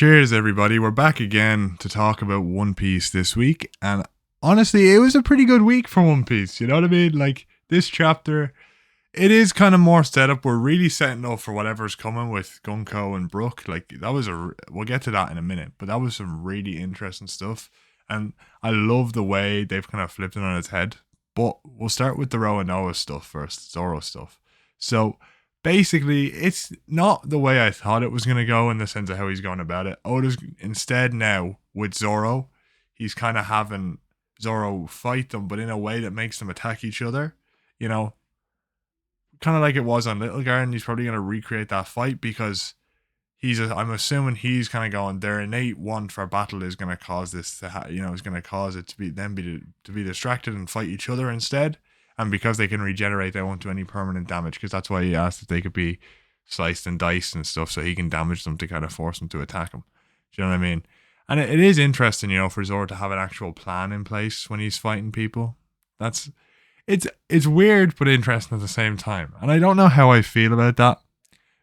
Cheers, everybody. We're back again to talk about One Piece this week. And honestly, it was a pretty good week for One Piece. You know what I mean? Like, this chapter, it is kind of more set up. We're really setting up for whatever's coming with Gunko and Brook. Like, that was we'll get to that in a minute, but that was some really interesting stuff. And I love the way they've kind of flipped it on its head. But we'll start with the Roanoa stuff first, Zoro stuff. So, basically, it's not the way I thought it was going to go in the sense of how he's going about it. Oda's instead now with Zoro, he's kind of having Zoro fight them, but in a way that makes them attack each other. You know, kind of like it was on Little Garden. He's probably going to recreate that fight because I'm assuming he's kind of going, their innate want for battle is going to cause this to is going to cause it to be to be distracted and fight each other instead. And because they can regenerate, they won't do any permanent damage, because that's why he asked if they could be sliced and diced and stuff, so he can damage them to kind of force them to attack him. Do you know what I mean? And it is interesting, for Zoro to have an actual plan in place when he's fighting people. It's weird but interesting at the same time. And I don't know how I feel about that,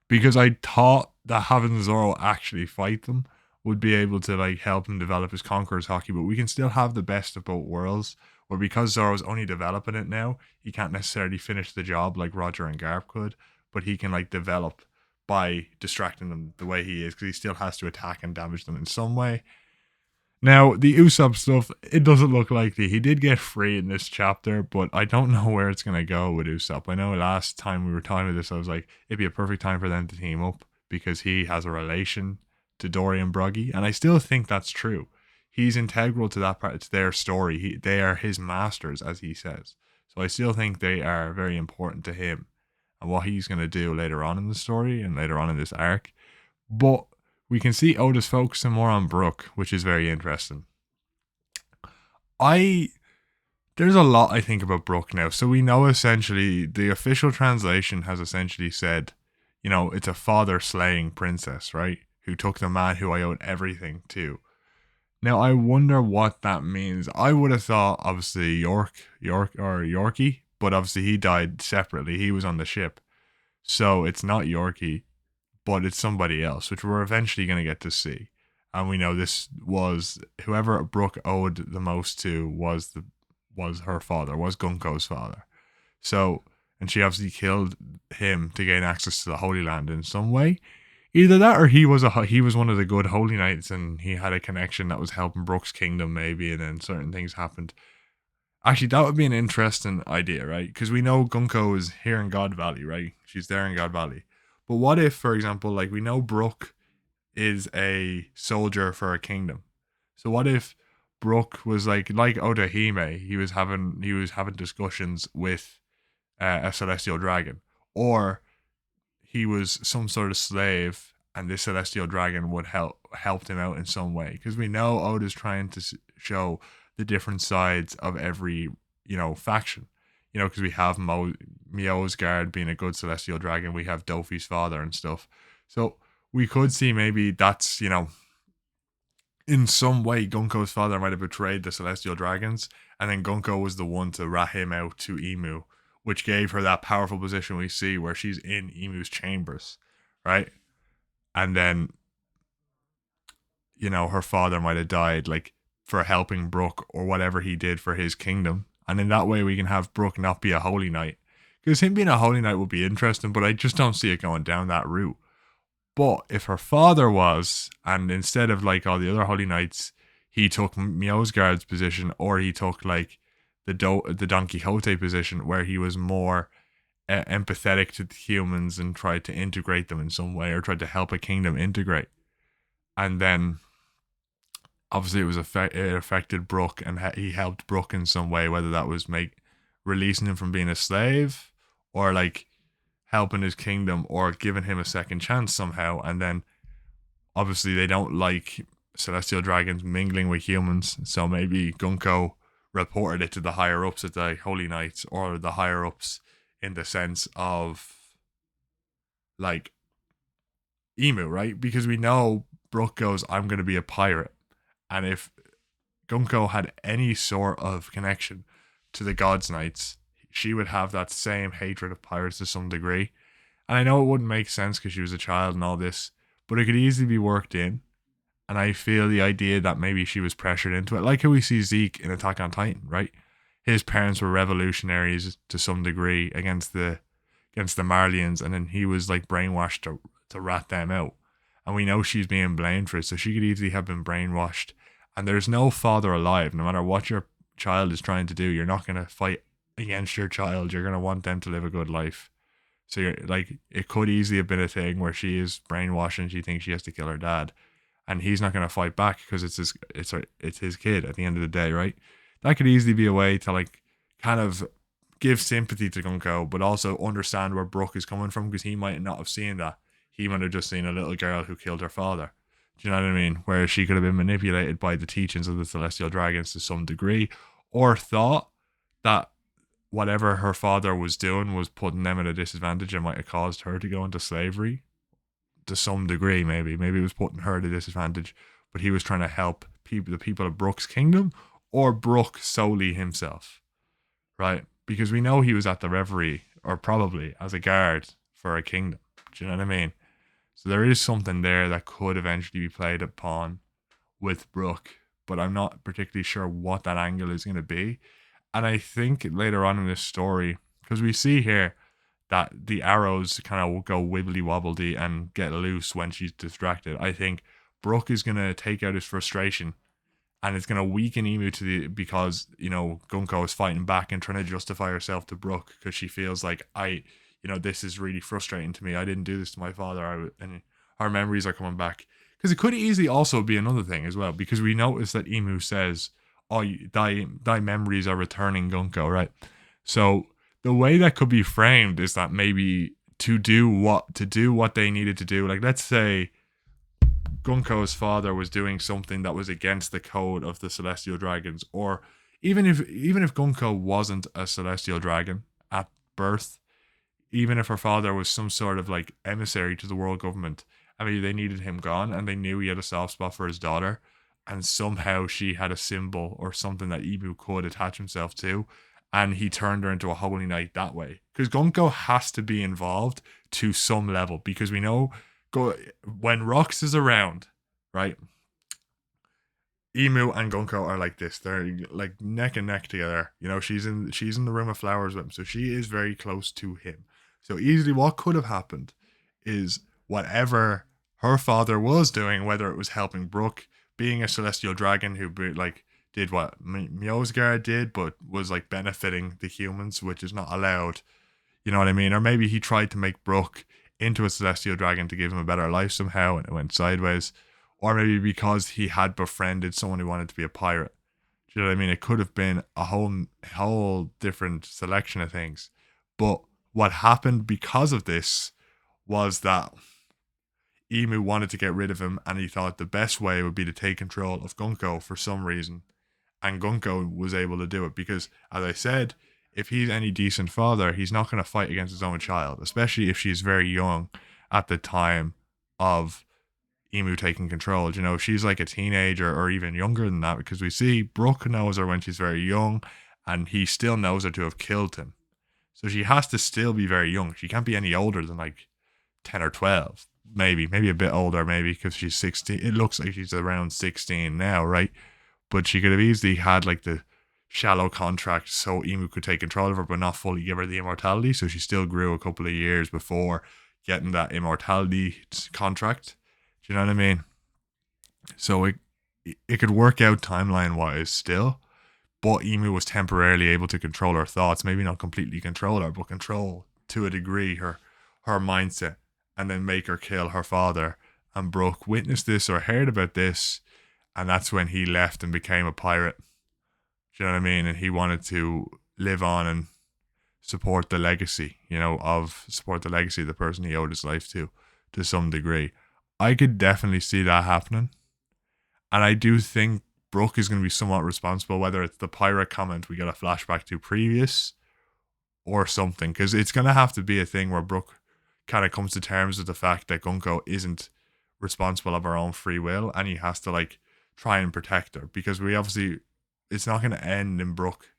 because I thought that having Zoro actually fight them would be able to like help him develop his Conqueror's Hockey, but we can still have the best of both worlds. Where because Zoro's only developing it now, he can't necessarily finish the job like Roger and Garp could, but he can like develop by distracting them the way he is, because he still has to attack and damage them in some way. Now, the Usopp stuff, it doesn't look likely. He did get free in this chapter, but I don't know where it's going to go with Usopp. I know last time we were talking about this, I was like, it'd be a perfect time for them to team up because he has a relation to Dory and Broggy, and I still think that's true. He's integral to that part, to their story. They are his masters, as he says. So I still think they are very important to him and what he's going to do later on in the story and later on in this arc. But we can see Oda's focusing more on Brook, which is very interesting. There's a lot I think about Brook now. So we know essentially the official translation has essentially said, it's a father slaying princess, right? Who took the man who I owed everything to. Now, I wonder what that means. I would have thought, obviously, Yorkie, but obviously he died separately. He was on the ship. So it's not Yorkie, but it's somebody else, which we're eventually going to get to see. And we know this was, whoever Brook owed the most to was her father, was Gunko's father. So, and she obviously killed him to gain access to the Holy Land in some way. Either that, or he was one of the good holy knights, and he had a connection that was helping Brook's kingdom, maybe, and then certain things happened. Actually, that would be an interesting idea, right? Because we know Gunko is here in God Valley, right? She's there in God Valley. But what if, for example, like we know Brook is a soldier for a kingdom. So what if Brook was like Odahime? He was having discussions with a celestial dragon, or he was some sort of slave, and this celestial dragon would helped him out in some way, because we know Oda's trying to show the different sides of every faction, because we have Mio's guard being a good celestial dragon, we have Dofi's father and stuff, so we could see maybe that's in some way Gunko's father might have betrayed the celestial dragons, and then Gunko was the one to rat him out to Imu, which gave her that powerful position we see where she's in Imu's chambers, right? And then, her father might have died, like, for helping Brook or whatever he did for his kingdom. And in that way, we can have Brook not be a holy knight. Because him being a holy knight would be interesting, but I just don't see it going down that route. But if her father was, and instead of, like, all the other holy knights, he took Miosgard's position, or he took, like, the Don Quixote position, where he was more empathetic to the humans and tried to integrate them in some way, or tried to help a kingdom integrate. And then obviously it affected Brook, and he helped Brook in some way, whether that was releasing him from being a slave, or like helping his kingdom, or giving him a second chance somehow. And then obviously they don't like celestial dragons mingling with humans, so maybe Gunko reported it to the higher ups at the Holy Knights, or the higher ups in the sense of like Imu, right? Because we know Brook goes, I'm going to be a pirate. And if Gunko had any sort of connection to the God's Knights, she would have that same hatred of pirates to some degree. And I know it wouldn't make sense because she was a child and all this, but it could easily be worked in. And I feel the idea that maybe she was pressured into it, like how we see Zeke in Attack on Titan, right? His parents were revolutionaries to some degree against the Marlians, and then he was like brainwashed to rat them out. And we know she's being blamed for it, so she could easily have been brainwashed. And there's no father alive. No matter what your child is trying to do, you're not going to fight against your child. You're going to want them to live a good life. So you're like, it could easily have been a thing where she is brainwashed and she thinks she has to kill her dad, and he's not going to fight back because it's his kid at the end of the day, right? That could easily be a way to like kind of give sympathy to Gunko, but also understand where Brooke is coming from, because he might not have seen that. He might have just seen a little girl who killed her father. Do you know what I mean? Where she could have been manipulated by the teachings of the Celestial Dragons to some degree, or thought that whatever her father was doing was putting them at a disadvantage and might have caused her to go into slavery to some degree. Maybe it was putting her at a disadvantage, but he was trying to help the people of Brooke's kingdom, or Brooke solely himself, right? Because we know he was at the reverie, or probably as a guard for a kingdom. Do you know what I mean? So there is something there that could eventually be played upon with Brooke, but I'm not particularly sure what that angle is going to be. And I think later on in this story, because we see here that the arrows kind of go wibbly wobbledy and get loose when she's distracted, I think Brooke is going to take out his frustration, and it's going to weaken Emu because, you know, Gunko is fighting back and trying to justify herself to Brooke, because she feels like, this is really frustrating to me. I didn't do this to my father. And her memories are coming back. Because it could easily also be another thing as well, because we notice that Emu says, "Oh, thy memories are returning, Gunko," right? So the way that could be framed is that maybe to do what they needed to do. Like, let's say Gunko's father was doing something that was against the code of the Celestial Dragons, or even if Gunko wasn't a Celestial Dragon at birth, even if her father was some sort of like emissary to the world government, I mean, they needed him gone, and they knew he had a soft spot for his daughter, and somehow she had a symbol or something that Emu could attach himself to, and he turned her into a holy knight that way. Because Gunko has to be involved to some level, because we know when Rox is around, right? Emu and Gunko are like this. They're like neck and neck together. You know, she's in the room of flowers with him, so she is very close to him. So easily, what could have happened is whatever her father was doing, whether it was helping Brooke, being a celestial dragon who like did what Mjosgard did, but was like benefiting the humans, which is not allowed. You know what I mean? Or maybe he tried to make Brooke into a celestial dragon to give him a better life somehow, and it went sideways. Or maybe because he had befriended someone who wanted to be a pirate. Do you know what I mean? It could have been a whole different selection of things. But what happened because of this was that Emu wanted to get rid of him, and he thought the best way would be to take control of Gunko for some reason. And Gunko was able to do it because, as I said, if he's any decent father, he's not going to fight against his own child, especially if she's very young at the time of Emu taking control. You know, she's like a teenager or even younger than that, because we see Brooke knows her when she's very young, and he still knows her to have killed him. So she has to still be very young. She can't be any older than like 10 or 12. Maybe a bit older, maybe, because she's 16. It looks like she's around 16 now, right? But she could have easily had like the shallow contract so Emu could take control of her, but not fully give her the immortality. So she still grew a couple of years before getting that immortality contract. Do you know what I mean? So it could work out timeline wise still, but Emu was temporarily able to control her thoughts. Maybe not completely control her, but control to a degree her mindset, and then make her kill her father. And Brooke witnessed this or heard about this, and that's when he left and became a pirate. Do you know what I mean? And he wanted to live on and support the legacy, support the legacy of the person he owed his life to some degree. I could definitely see that happening. And I do think Brooke is going to be somewhat responsible, whether it's the pirate comment we get a flashback to previous or something, because it's going to have to be a thing where Brooke kind of comes to terms with the fact that Gunko isn't responsible of her own free will, and he has to like try and protect her, because it's not going to end in Brooke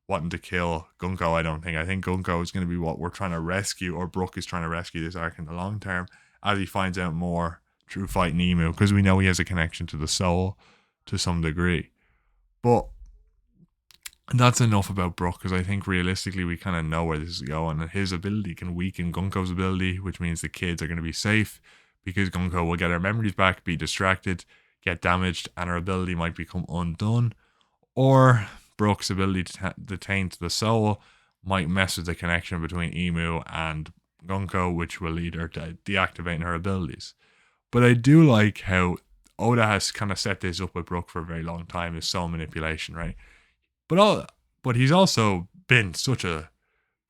wanting to kill Gunko. I don't think. I think Gunko is going to be what we're trying to rescue, or Brooke is trying to rescue this arc in the long term, as he finds out more through fighting Emu, because we know he has a connection to the soul to some degree. But that's enough about Brook, because I think realistically we kind of know where this is going, and his ability can weaken Gunko's ability, which means the kids are going to be safe because Gunko will get her memories back, be distracted, get damaged, and her ability might become undone. Or Brook's ability to detain to the soul might mess with the connection between Emu and Gunko, which will lead her to deactivating her abilities. But I do like how Oda has kind of set this up with Brook for a very long time, is soul manipulation, right? But he's also been such a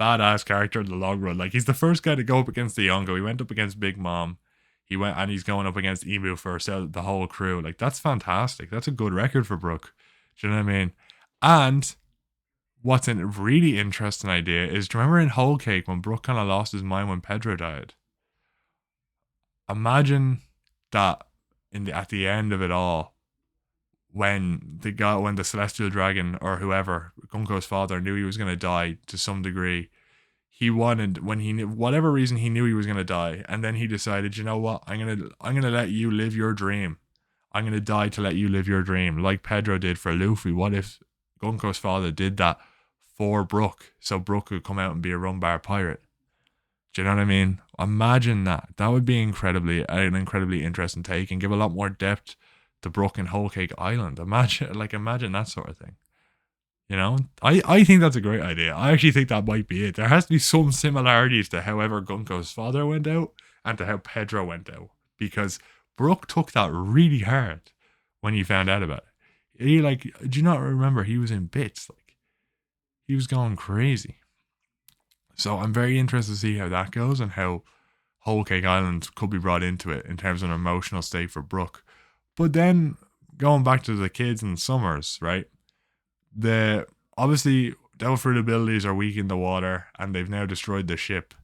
badass character in the long run. Like, he's the first guy to go up against the Yonko. He went up against Big Mom. He's going up against Emu for the whole crew. Like, that's fantastic. That's a good record for Brook. Do you know what I mean? And what's a really interesting idea is, do you remember in Whole Cake when Brook kind of lost his mind when Pedro died? Imagine that at the end of it all, when the Celestial Dragon or whoever, Gunko's father, knew he was going to die to some degree, he wanted, when he knew, whatever reason he knew he was going to die, and then he decided, you know what, I'm gonna let you live your dream. I'm gonna die to let you live your dream, like Pedro did for Luffy. What if Gunko's father did that for Brook, so Brook could come out and be a Rumbar pirate? Do you know what I mean? Imagine that. That would be an incredibly interesting take, and give a lot more depth to Brook and Whole Cake Island. Imagine that sort of thing. You know, I think that's a great idea. I actually think that might be it. There has to be some similarities to however Gunko's father went out and to how Pedro went out, because Brook took that really hard when he found out about it. Do you not remember? He was in bits. Like, he was going crazy. So I'm very interested to see how that goes, and how Whole Cake Island could be brought into it in terms of an emotional state for Brook. But then going back to the kids and Summers, right? Obviously Devil Fruit abilities are weak in the water, and they've now destroyed the ship,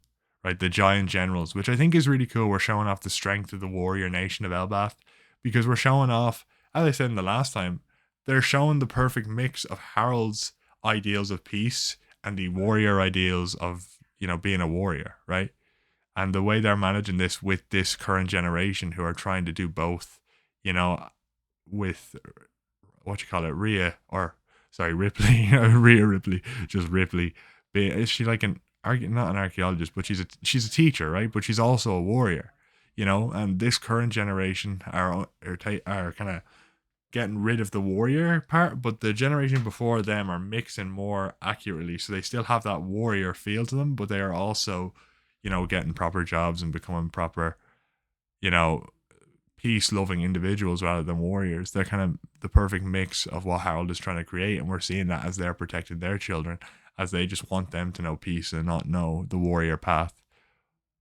right? The giant generals, which I think is really cool. We're showing off the strength of the warrior nation of Elbaf, because we're showing off, as I said in the last time, they're showing the perfect mix of Harold's ideals of peace and the warrior ideals of, being a warrior, right? And the way they're managing this with this current generation, who are trying to do both, with Ripley, Rhea Ripley, just Ripley. Is she like not an archaeologist, but she's a teacher, right? But she's also a warrior, And this current generation are kind of getting rid of the warrior part, but the generation before them are mixing more accurately, so they still have that warrior feel to them, but they are also, getting proper jobs and becoming proper, peace-loving individuals rather than warriors. They're kind of the perfect mix of what Harold is trying to create, and we're seeing that as they're protecting their children, as they just want them to know peace and not know the warrior path.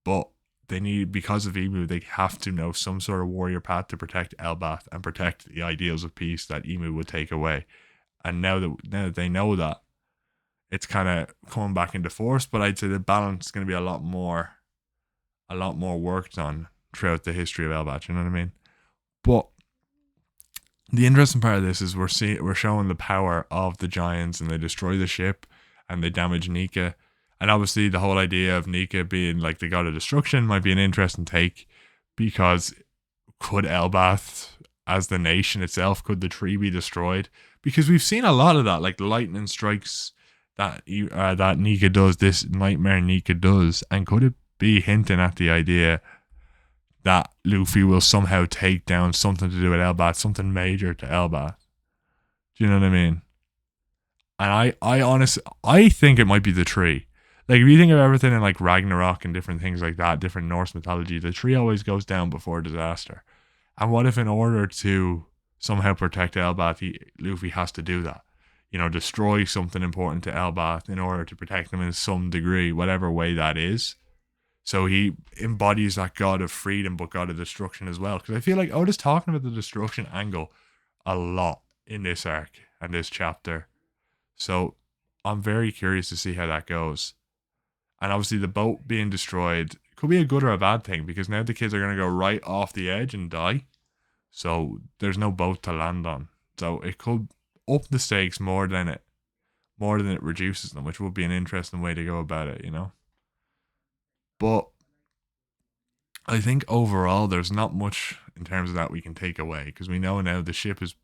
But they need, because of Emu, they have to know some sort of warrior path to protect Elbaf and protect the ideals of peace that Emu would take away. And now that they know that, it's kind of coming back into force. But I'd say the balance is going to be a lot more worked on throughout the history of Elbaf. You know what I mean? But the interesting part of this is we're showing the power of the giants, and they destroy the ship and they damage Nika. And obviously the whole idea of Nika being like the god of destruction might be an interesting take, because could Elbaf, as the nation itself, could the tree be destroyed? Because we've seen a lot of that, like the lightning strikes that Nika does, this nightmare Nika does, and could it be hinting at the idea that Luffy will somehow take down something to do with Elbaf, something major to Elbaf? Do you know what I mean? And I honestly, I think it might be the tree. Like, if you think of everything in like Ragnarok and different things like that, different Norse mythology, the tree always goes down before disaster. And what if, in order to somehow protect Elbaf, Luffy has to do that? Destroy something important to Elbaf in order to protect them in some degree, whatever way that is. So he embodies that god of freedom, but god of destruction as well. Because I feel like Oda's talking about the destruction angle a lot in this arc and this chapter. So I'm very curious to see how that goes. And obviously the boat being destroyed could be a good or a bad thing, because now the kids are going to go right off the edge and die. So there's no boat to land on. So it could up the stakes more than it reduces them, which would be an interesting way to go about it, But I think overall there's not much in terms of that we can take away, because we know now the ship is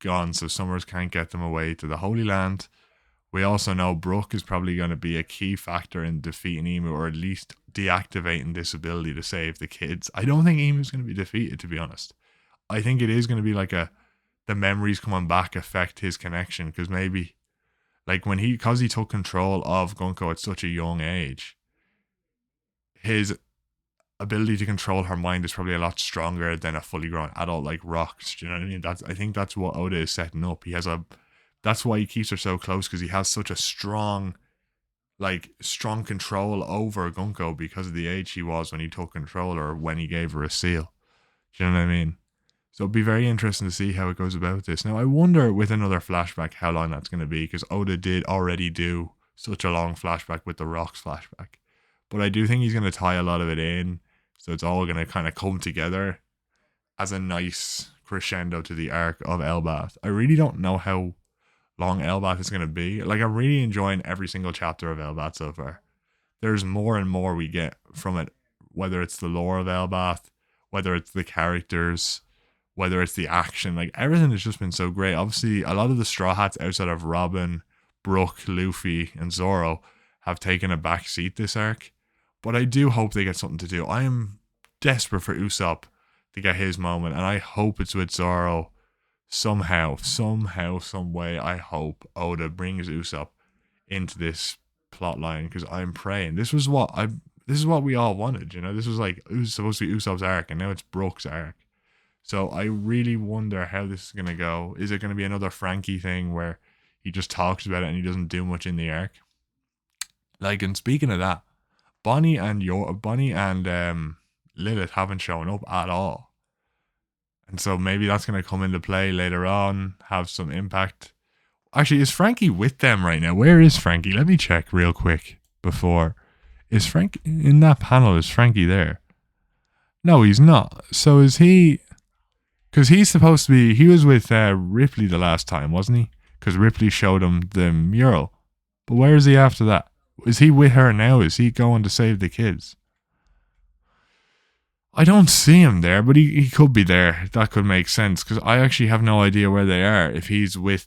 gone, so Summers can't get them away to the Holy Land. We also know Brooke is probably going to be a key factor in defeating Emu, or at least deactivating this ability to save the kids. I don't think Emu's going to be defeated, to be honest. I think it is going to be like the memories coming back affect his connection, because maybe like because he took control of Gunko at such a young age, his ability to control her mind is probably a lot stronger than a fully grown adult like Rox. Do you know what I mean? I think that's what Oda is setting up. That's why he keeps her so close, because he has such a strong control over Gunko because of the age he was when he took control, or when he gave her a seal. Do you know what I mean? So it'd be very interesting to see how it goes about this. Now, I wonder with another flashback how long that's going to be, because Oda did already do such a long flashback with the Rocks flashback. But I do think he's going to tie a lot of it in, so it's all going to kind of come together as a nice crescendo to the arc of Elbaf. I really don't know how long Elbaf is going to be. Like, I'm really enjoying every single chapter of Elbaf so far. There's more and more we get from it, whether it's the lore of Elbaf, whether it's the characters, whether it's the action. Like, everything has just been so great. Obviously, a lot of the Straw Hats outside of Robin, Brooke, Luffy, and Zoro have taken a back seat this arc. But I do hope they get something to do. I am desperate for Usopp to get his moment, and I hope it's with Zoro. Somehow, some way, I hope Oda brings Usopp into this plot line, because I'm praying. This is what we all wanted, you know. This was like, it was supposed to be Usopp's arc, and now it's Brooke's arc. So I really wonder how this is gonna go. Is it gonna be another Frankie thing where he just talks about it and he doesn't do much in the arc? Like, and speaking of that, Bonnie and Lilith haven't shown up at all. And so maybe that's going to come into play later on, have some impact. Actually, is Frankie with them right now? Where is Frankie? Let me check real quick before. Is Frank in that panel? Is Frankie there? No, he's not. So is he? Because he's supposed to be. He was with Ripley the last time, wasn't he? Because Ripley showed him the mural. But where is he after that? Is he with her now? Is he going to save the kids? I don't see him there, but he could be there. That could make sense, because I actually have no idea where they are. If he's with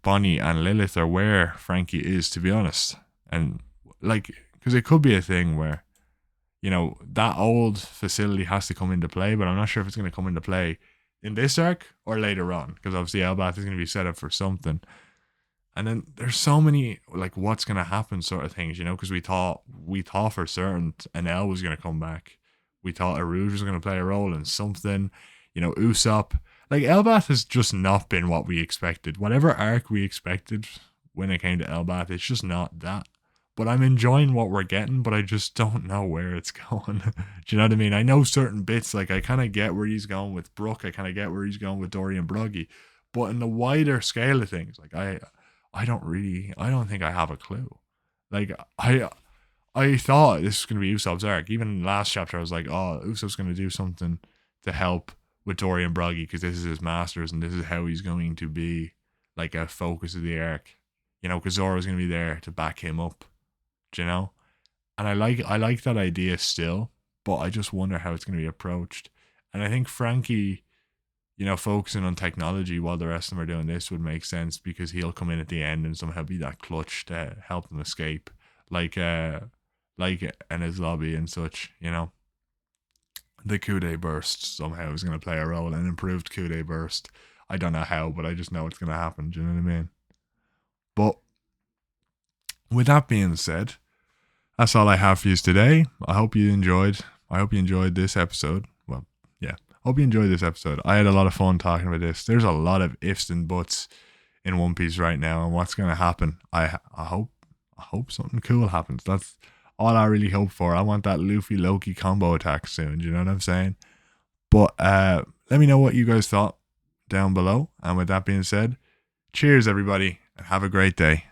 Bonnie and Lilith, or where Frankie is, to be honest. And like, because it could be a thing where, you know, that old facility has to come into play, but I'm not sure if it's going to come into play in this arc or later on, because obviously Elbaf is going to be set up for something. And then there's so many, like, what's going to happen sort of things, you know, because we thought for certain Enel was going to come back. We thought Aruj was going to play a role in something, you know, Usopp. Like, Elbaf has just not been what we expected. Whatever arc we expected when it came to Elbaf, it's just not that. But I'm enjoying what we're getting, but I just don't know where it's going. Do you know what I mean? I know certain bits, like, I kind of get where he's going with Brooke. I kind of get where he's going with Dory and Broggy. But in the wider scale of things, like, I don't think I have a clue. Like, I thought this was going to be Usopp's arc. Even in the last chapter, I was like, oh, Usopp's going to do something to help with Dory and Broggy, because this is his masters and this is how he's going to be like a focus of the arc. You know, because Zoro's going to be there to back him up. Do you know? And I like that idea still, but I just wonder how it's going to be approached. And I think Frankie, you know, focusing on technology while the rest of them are doing this would make sense, because he'll come in at the end and somehow be that clutch to help them escape. Like Enna's lobby and such, you know. The Kude burst somehow is going to play a role, an improved Kude burst. I don't know how, but I just know it's going to happen. Do you know what I mean? But with that being said, that's all I have for you today. I hope you enjoyed this episode. Well, yeah. Hope you enjoyed this episode. I had a lot of fun talking about this. There's a lot of ifs and buts in One Piece right now, and what's going to happen. I hope something cool happens. That's all I really hope for. I want that Luffy Loki combo attack soon. Do you know what I'm saying? But let me know what you guys thought down below. And with that being said, cheers everybody, and have a great day.